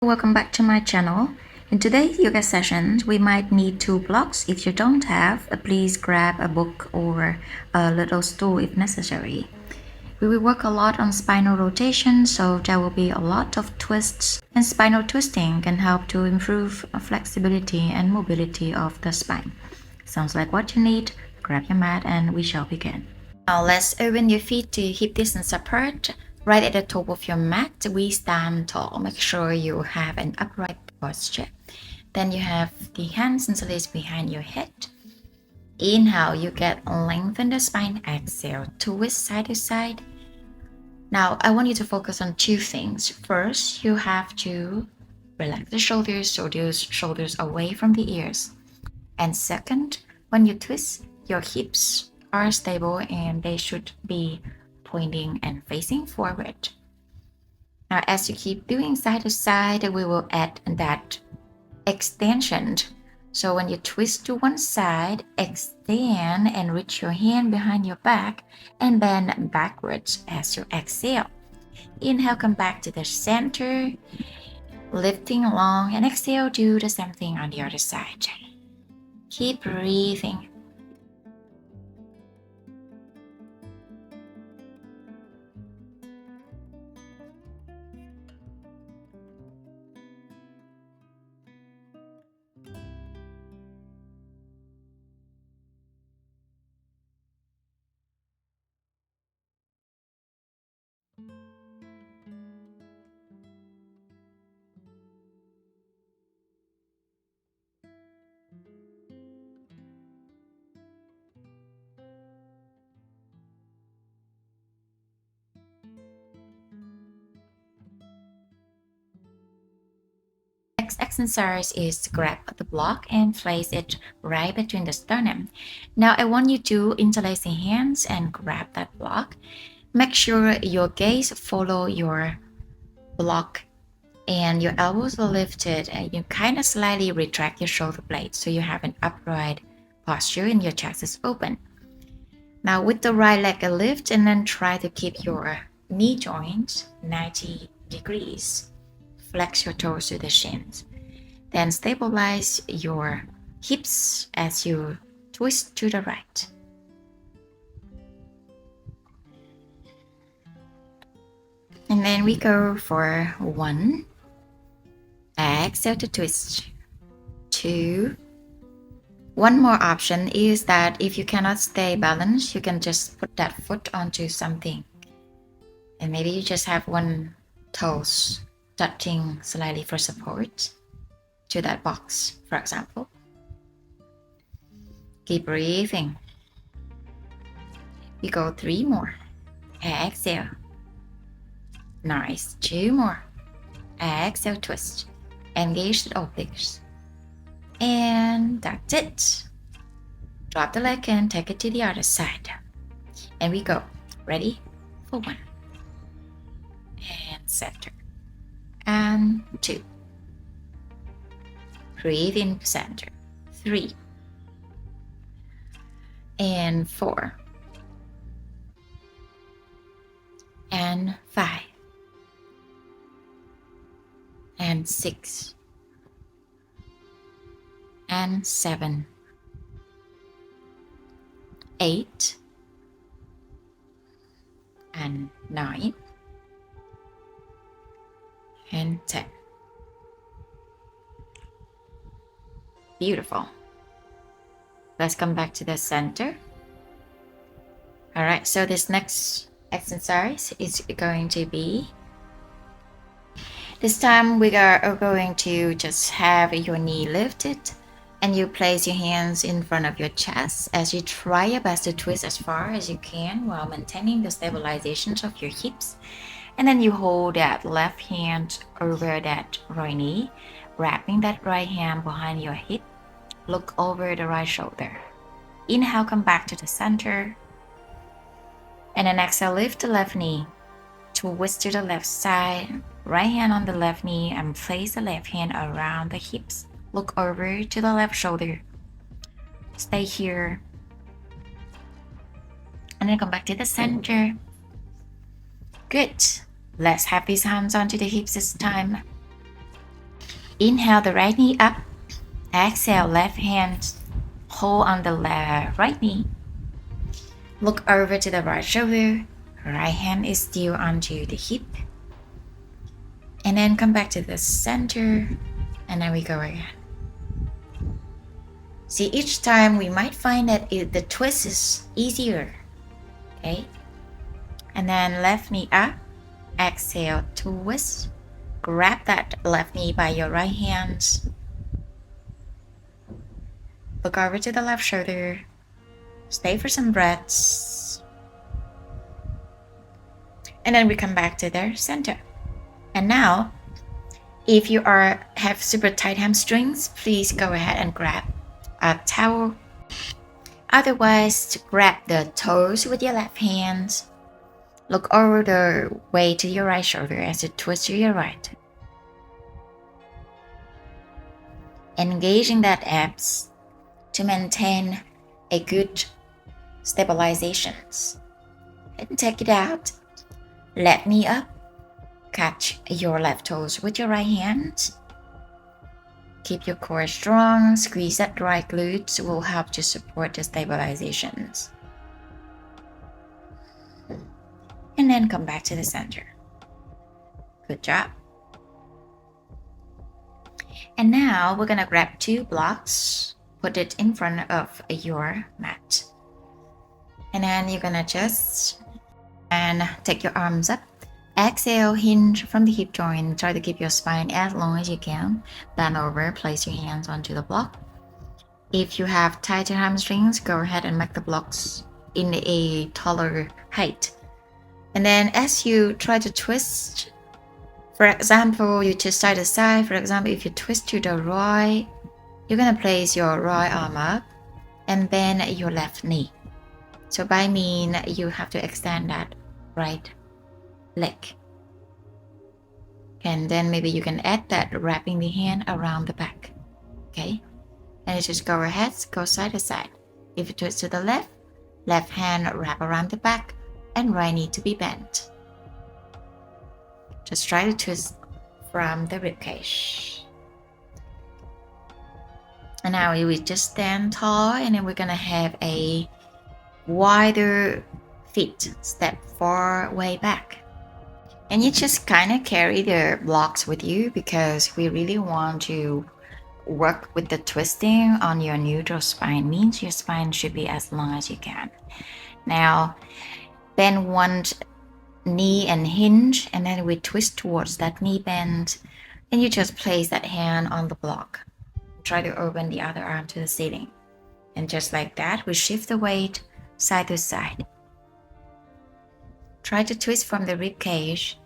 Welcome back to my channel. In today's yoga session, we might need two blocks. If you don't have, please grab a book or a little stool if necessary. We will work a lot on spinal rotation, so there will be a lot of twists, and spinal twisting can help to improve flexibility and mobility of the spine. Sounds like what you need. Grab your mat and we shall begin. Now let's open your feet to hip distance apart. Right at the top of your mat, we stand tall. Make sure you have an upright posture. Then you have the hands and legs behind your head. Inhale, you get lengthen the spine. Exhale, twist side to side. Now I want you to focus on two things. First, you have to relax the shoulders, so those shoulders away from the ears. And second, when you twist, your hips are stable and they should be pointing and facing forward. Now, as you keep doing side to side, we will add that extension. So when you twist to one side, extend and reach your hand behind your back and bend backwards as you exhale. Inhale, come back to the center, lifting along, and exhale, do the same thing on the other side. Keep breathing. Next exercise is to grab the block and place it right between the sternum. Now I want you to interlace your hands and grab that block. Make sure your gaze follow your block and your elbows are lifted and you kind of slightly retract your shoulder blades so you have an upright posture and your chest is open. Now with the right leg lift and then try to keep your knee joints 90 degrees. Flex your toes to the shins. Then stabilize your hips as you twist to the right. And then we go for 1. Exhale to twist. 2. One more option is that if you cannot stay balanced, you can just put that foot onto something. And maybe you just have one toes touching slightly for support to that box, for example. Keep breathing. We go 3 more. Exhale. Nice. 2 more. Exhale, twist. Engage the obliques. And that's it. Drop the leg and take it to the other side. And we go. Ready? For 1. And center. And 2. Breathe in center. 3. And 4. And 5. And 6. And 7. 8. And 9. And 10. Beautiful. Let's come back to the center. All right, so this next exercise is going to be, this time we are going to just have your knee lifted and you place your hands in front of your chest as you try your best to twist as far as you can while maintaining the stabilizations of your hips. And then you hold that left hand over that right knee, wrapping that right hand behind your hip. Look over the right shoulder. Inhale, come back to the center. And then exhale, lift the left knee. Twist to the left side. Right hand on the left knee and place the left hand around the hips. Look over to the left shoulder. Stay here. And then come back to the center. Good. Let's have these hands onto the hips this time. Inhale the right knee up. Exhale, left hand hold on the right knee. Look over to the right shoulder. Right hand is still onto the hip. And then come back to the center. And then we go again. See, each time we might find that the twist is easier. Okay? And then left knee up. Exhale, twist. Grab that left knee by your right hand. Look over to the left shoulder. Stay for some breaths. And then we come back to the center. And now, if you have super tight hamstrings, please go ahead and grab a towel. Otherwise, grab the toes with your left hand. Look over the way to your right shoulder as you twist to your right. Engaging that abs to maintain a good stabilizations. And take it out. Left knee up. Catch your left toes with your right hand. Keep your core strong. Squeeze that right glutes will help to support the stabilizations. And then come back to the center. Good job. And now we're gonna grab 2 blocks. Put it in front of your mat. And then you're gonna just take your arms up. Exhale, hinge from the hip joint. Try to keep your spine as long as you can. Bend over, place your hands onto the block. If you have tighter hamstrings, go ahead and make the blocks in a taller height. And then as you try to twist, for example, you twist side to side. For example, if you twist to the right, you're gonna place your right arm up and bend your left knee. So by mean, you have to extend that right leg. And then maybe you can add that wrapping the hand around the back. Okay? And you just go ahead, go side to side. If you twist to the left hand wrap around the back and right knee to be bent. Just try to twist from the ribcage. And now we just stand tall and then we're gonna have a wider feet, step far way back. And you just kind of carry the blocks with you because we really want to work with the twisting on your neutral spine. Means your spine should be as long as you can. Now, bend one knee and hinge, and then we twist towards that knee bend. And you just place that hand on the block. Try to open the other arm to the ceiling. And just like that, we shift the weight side to side. Try to twist from the rib cage,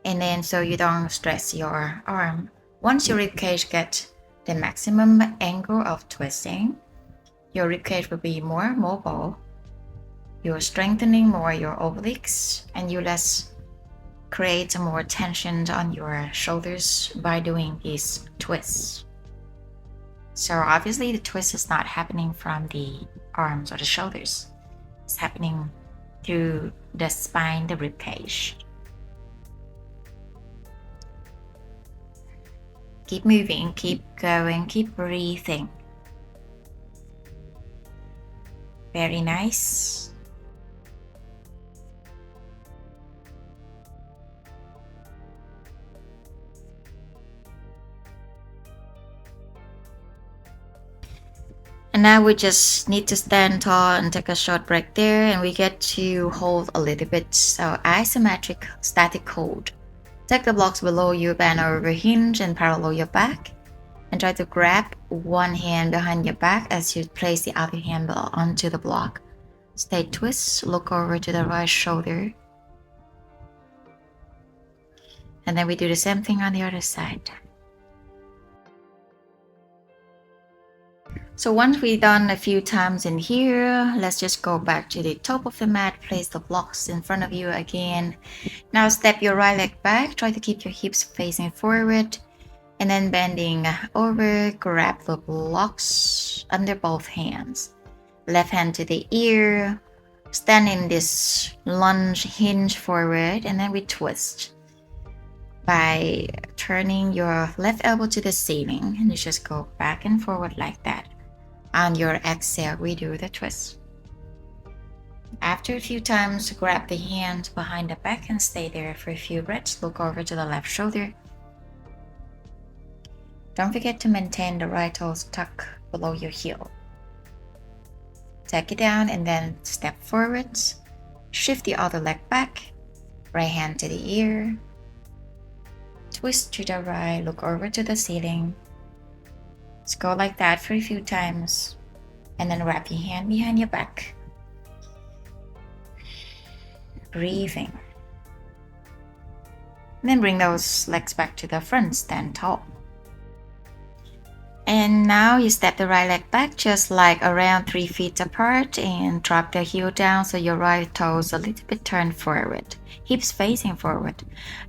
and then so you don't stress your arm. Once your rib cage gets the maximum angle of twisting, your rib cage will be more mobile. You're strengthening more your obliques, and you less create more tension on your shoulders by doing these twists. So obviously the twist is not happening from the arms or the shoulders. It's happening through the spine, the rib cage. Keep moving, keep going, keep breathing. Very nice. And now we just need to stand tall and take a short break there, and we get to hold a little bit. So isometric static hold. Take the blocks below you, bend over, hinge and parallel your back. And try to grab one hand behind your back as you place the other hand onto the block. Stay twist, look over to the right shoulder. And then we do the same thing on the other side. So once we've done a few times in here, let's just go back to the top of the mat, place the blocks in front of you again. Now step your right leg back, try to keep your hips facing forward, and then bending over, grab the blocks under both hands. Left hand to the ear, stand in this lunge hinge forward, and then we twist. by turning your left elbow to the ceiling, and you just go back and forward like that. On your exhale, we do the twist. After a few times, grab the hand behind the back and stay there for a few breaths. Look over to the left shoulder. Don't forget to maintain the right toes tucked below your heel. Take it down and then step forwards. Shift the other leg back. Right hand to the ear. Twist to the right, look over to the ceiling. Let's go like that for a few times. And then wrap your hand behind your back. Breathing. And then bring those legs back to the front, stand tall. And now you step the right leg back just like around 3 feet apart and drop the heel down so your right toes a little bit turned forward, hips facing forward.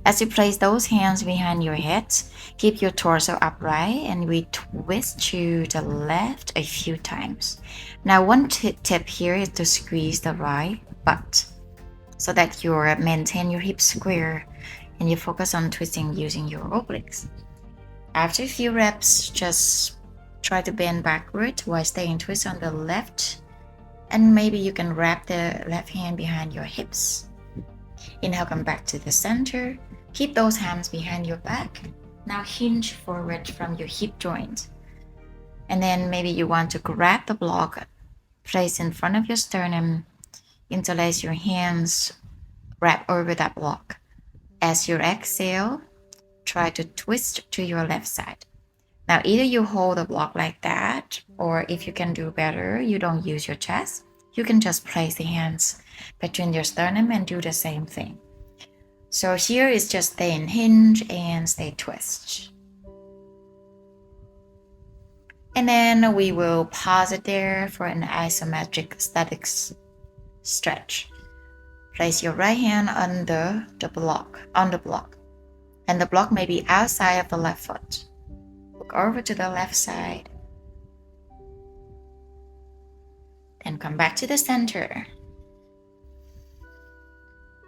As you place those hands behind your head, keep your torso upright and we twist to the left a few times. Now one tip here is to squeeze the right butt so that you maintain your hips square and you focus on twisting using your obliques. After a few reps, just try to bend backward while staying twist on the left, and maybe you can wrap the left hand behind your hips. Inhale, come back to the center. Keep those hands behind your back. Now hinge forward from your hip joint. And then maybe you want to grab the block, place in front of your sternum, interlace your hands, wrap over that block. As you exhale, try to twist to your left side. Now either you hold the block like that, or if you can do better, you don't use your chest, you can just place the hands between your sternum and do the same thing. So here is just stay in hinge and stay twist. And then we will pause it there for an isometric static stretch. Place your right hand under the block, and the block may be outside of the left foot. Look over to the left side. Then come back to the center.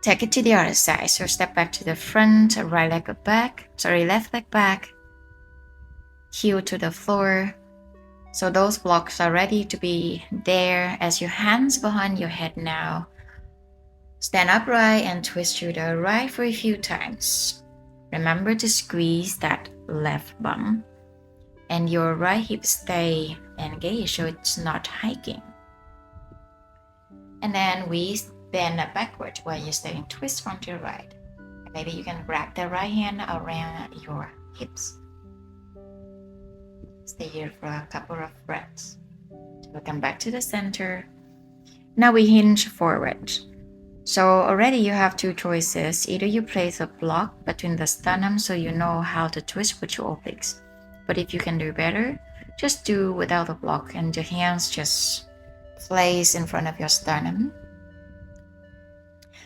Take it to the other side. So step back to the front, left leg back, heel to the floor. So those blocks are ready to be there as your hands behind your head now. Stand upright and twist to the right for a few times. Remember to squeeze that left bum and your right hip stay engaged so it's not hiking. And then we bend backward while you're staying twist from to the right. Maybe you can grab the right hand around your hips. Stay here for a couple of breaths. We'll come back to the center. Now we hinge forward. So already you have two choices. Either you place a block between the sternum so you know how to twist with your obliques. But if you can do better, just do without a block and your hands just place in front of your sternum.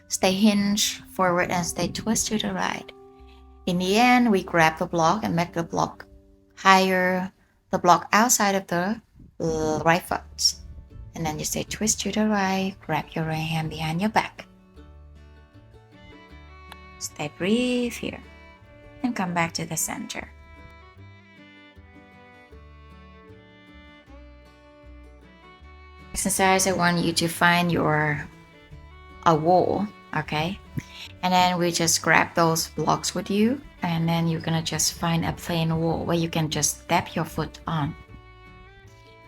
Stay hinge forward and stay twist to the right. In the end, we grab the block and make the block higher, the block outside of the right foot. And then you stay twist to the right, grab your right hand behind your back. Stay breathe here and come back to the center. Exercise, I want you to find a wall, okay? And then we just grab those blocks with you, and then you're gonna just find a plain wall where you can just step your foot on.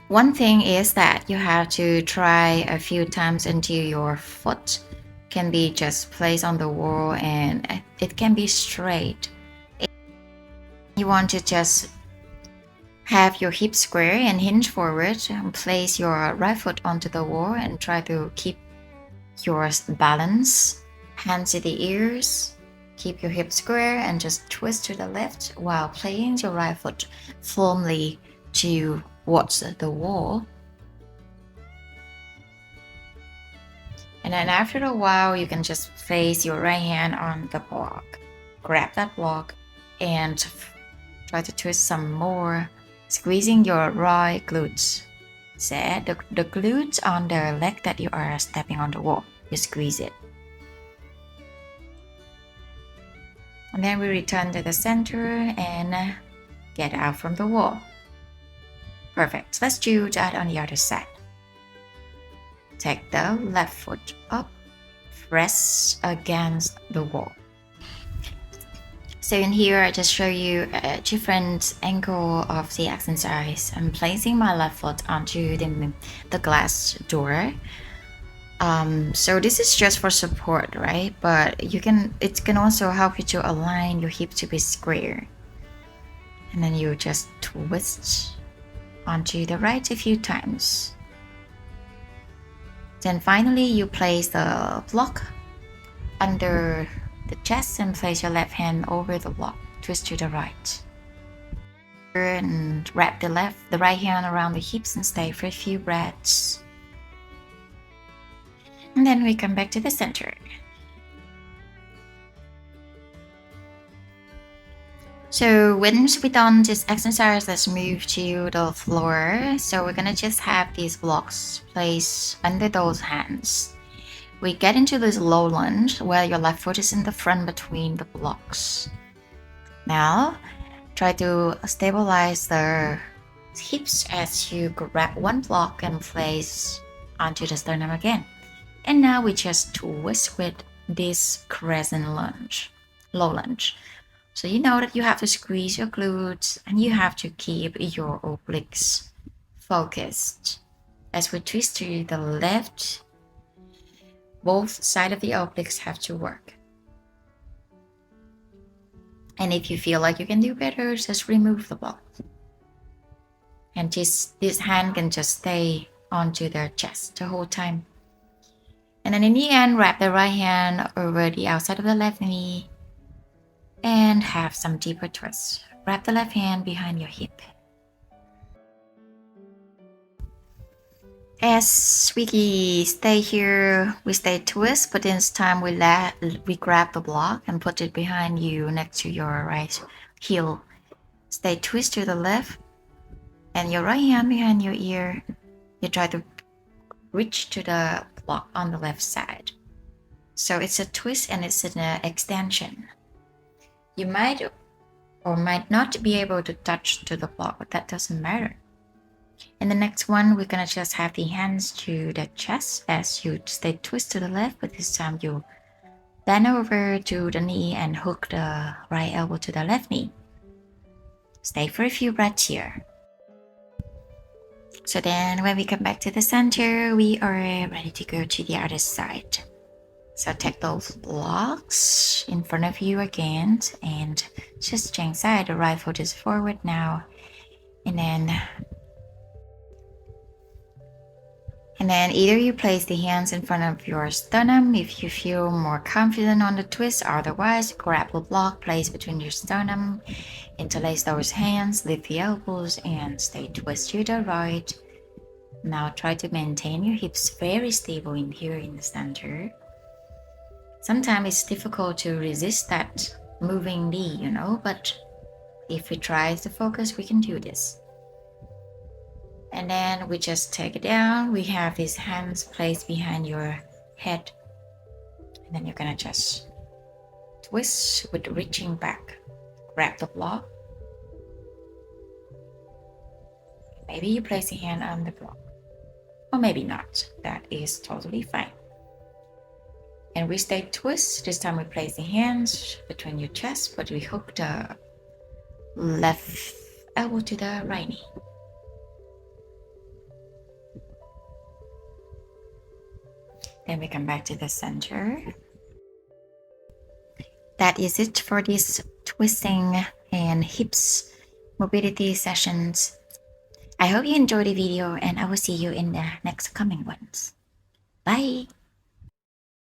One thing is that you have to try a few times until your foot can be just placed on the wall and it can be straight. You want to just have your hips square and hinge forward and place your right foot onto the wall and try to keep your balance. Hands to the ears, keep your hips square and just twist to the left while placing your right foot firmly towards the wall. And then after a while, you can just place your right hand on the block. Grab that block and try to twist some more, squeezing your right glutes. Say the glutes on the leg that you are stepping on the wall. You squeeze it. And then we return to the center and get out from the wall. Perfect. Let's do that on the other side. Take the left foot up, press against the wall. So in here, I just show you a different angle of the exercise. I'm placing my left foot onto the glass door. So this is just for support, right? But it can also help you to align your hip to be square. And then you just twist onto the right a few times. Then finally, you place the block under the chest and place your left hand over the block. Twist to the right. And wrap the right hand around the hips and stay for a few breaths. And then we come back to the center. So once we're done this exercise, let's move to the floor. So we're gonna just have these blocks placed under those hands. We get into this low lunge where your left foot is in the front between the blocks. Now, try to stabilize the hips as you grab one block and place onto the sternum again. And now we just twist with this crescent lunge, low lunge. So you know that you have to squeeze your glutes and you have to keep your obliques focused. As we twist to the left, both sides of the obliques have to work. And if you feel like you can do better, just remove the block. And this hand can just stay onto their chest the whole time. And then in the end, wrap the right hand over the outside of the left knee and have some deeper twists. Wrap the left hand behind your hip. As we stay here, we stay twist, but this time we grab the block and put it behind you next to your right heel. Stay twist to the left and your right hand behind your ear. You try to reach to the block on the left side. So it's a twist and it's an extension. You might or might not be able to touch to the block, but that doesn't matter. In the next one, we're gonna just have the hands to the chest as you stay twist to the left, but this time you bend over to the knee and hook the right elbow to the left knee. Stay for a few breaths here. So then when we come back to the center, we are ready to go to the other side. So take those blocks in front of you again and just change side. The right foot is forward now. And then either you place the hands in front of your sternum if you feel more confident on the twist. Otherwise, grab the block, place between your sternum, interlace those hands, lift the elbows, and stay twist to the right. Now try to maintain your hips very stable in here in the center. Sometimes it's difficult to resist that moving knee, but if we try to focus, we can do this. And then we just take it down. We have these hands placed behind your head. And then you're gonna just twist with reaching back. Grab the block. Maybe you place a hand on the block. Or maybe not. That is totally fine. And we stay twist. This time we place the hands between your chest, but we hook the left elbow to the right knee. Then we come back to the center. That is it for this twisting and hips mobility sessions. I hope you enjoyed the video and I will see you in the next coming ones. Bye!